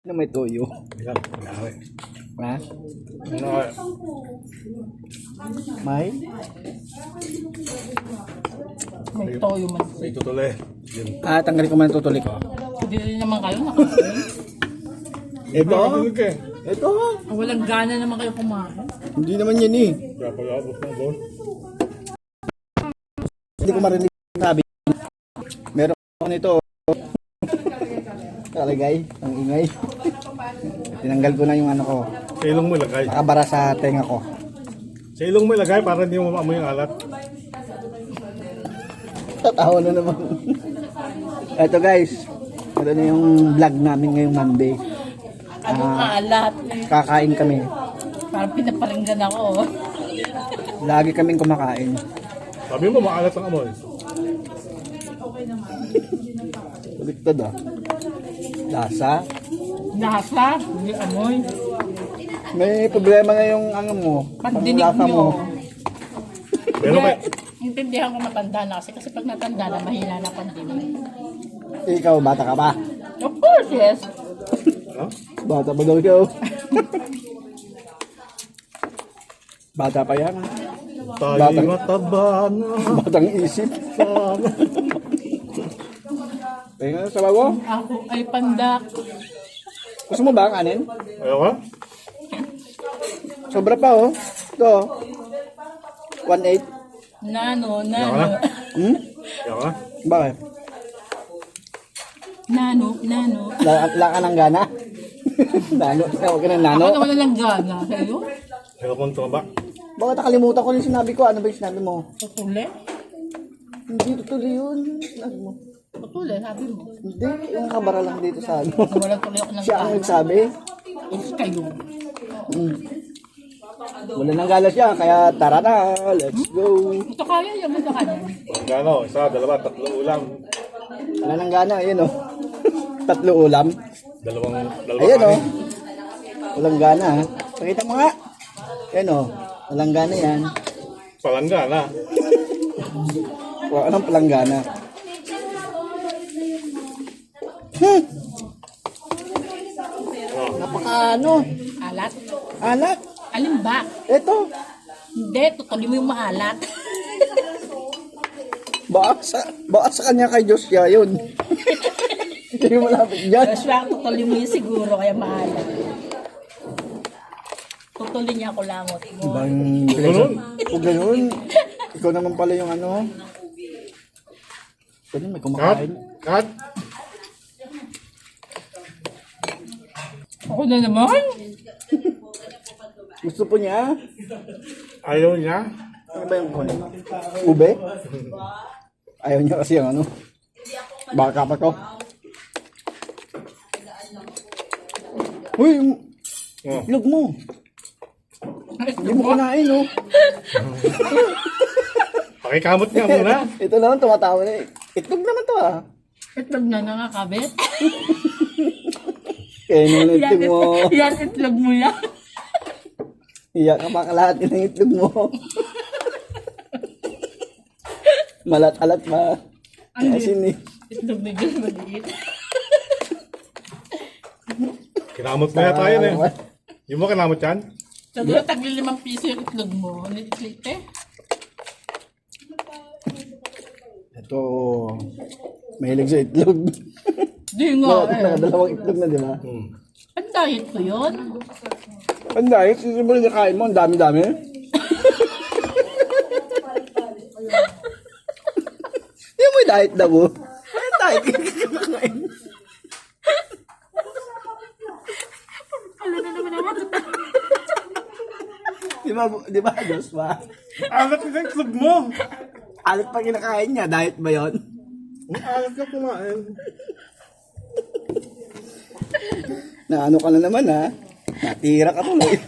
Na may toyo. Ilan? Inawi. Ha? Inawi. May? May toyo man. May tutuloy. Yun. Tanggalin ko man tutulik ko. Hindi rin naman kayo nakakain. Ito? Tutuloy ka eh. Ito? Walang gana naman kayo kumain. Hindi naman yan eh. Kaya pag-abot ng doon. Hindi ko marinig sabi. Meron ako nito. Kalagay, ang ingay. Tinanggal ko na yung ano ko. Sa ilong mo ilagay. Nakabara sa tenga ko. Sa ilong mo ilagay para hindi mo maamoy yung alat. Tatawa na naman. Ito guys. Ito na yung vlog namin ngayong Monday. Anong alat? Kakain kami. Parang pinaparinggan ako. Lagi kaming kumakain. Sabi mo maalat ang amoy. Baliktad ah. Lasa. Lasa, hindi amoy. May problema nga yung ano mo. Pandinig lasa nyo. Pero may... Intindihan ko matanda na kasi pag natanda na mahina na pandinig. Ikaw, bata ka pa. Of course, yes. Ha? Bata pa daw ikaw. Bata pa yan. Tayo'y mataba na. Batang isip. Sana. Tingnan sa bago. Ako ay pandak. Gusto mo ba ang anin? Ayaw ka? Sobra pa oh. Ito. 1.8. Nano, Ayaw ka na? nano. Hmm? Ayaw ka? Bakit? Nano, nano. Lang ka ng gana? Nano? Tawag ka ng nano? Ako naman lang gana. Sa'yo? Ayaw kong tumaba. Bakit nakalimutan ko yung sinabi ko? Ano ba yung sinabi mo? Tutuli? Hindi tutuloy yun. Sinabi mo. Tutuli, sabi mo. Hindi. Yung kabara lang dito sa ano. Walang tuloy ako ng Siya ang gana. nagsabi. Is kayo. Mm. Wala nang gala siya. Kaya tara na. Let's go. Ito kaya yung sa kanya. Gano? Isa, dalawa, tatlo ulam. Wala nang gana. Ayun oh. 3 ulam. Dalawa Ayun oh. kanin. Walang gana ha. Pakita mo nga. Ayun oh. Walang gana yan. Palanggana. Wala nang palanggana. Hmm. Oh. Napaka ano. Alat? Alat. Alin ba? Ito. Hindi, tutuli mo yung maalat. Baka sa kanya kay Diyos siya yun. Hindi mo malapit dyan. Joshua, tutuli mo yun siguro, kaya maalat. Tutuli niya ako langot mo. Ibang Ganun. Kung ganun, ikaw naman pala yung ano. Ganun, may Cut. kumakain. Cut. Ako na naman. Gusto po niya. Ayaw niya. Ano ba yung kunin? Ube? Ayaw niya kasi yung ano. Baka pa ko. Uy, Oh. itlog mo. Hindi mo kinain, oh. Pakikamot niya muna. Ito naman, tumatawa na eh. Itlog naman to, ah. Itlog na nakakabit. Kaya nung itlog mo. Yan, itlog mo yan. Iyak ka pa kalahati ng itlog mo. Malat-alat pa. Asin eh. Itlog na dyan, maliit. Kinamot mo yata yun eh. Yung mo kinamot yan? So, doon tagli 5 piso yung itlog mo. Ano itlog eh? Ito, mahilig sa itlog. Di nga eh. Nakadalawang itlog na, di ba? Ang diet ko yun. Ang dahil, sisimulan niya kain mo, ang dami-dami. Hindi mo yung diet na mo. Ang diet ka kakain. Di ba, Diyos ba? Alat yung itlog mo. Alit pa kinakain niya, diet ba yun? Alat ka kumain. Na ano ka na naman ha? Natira ka tuloy.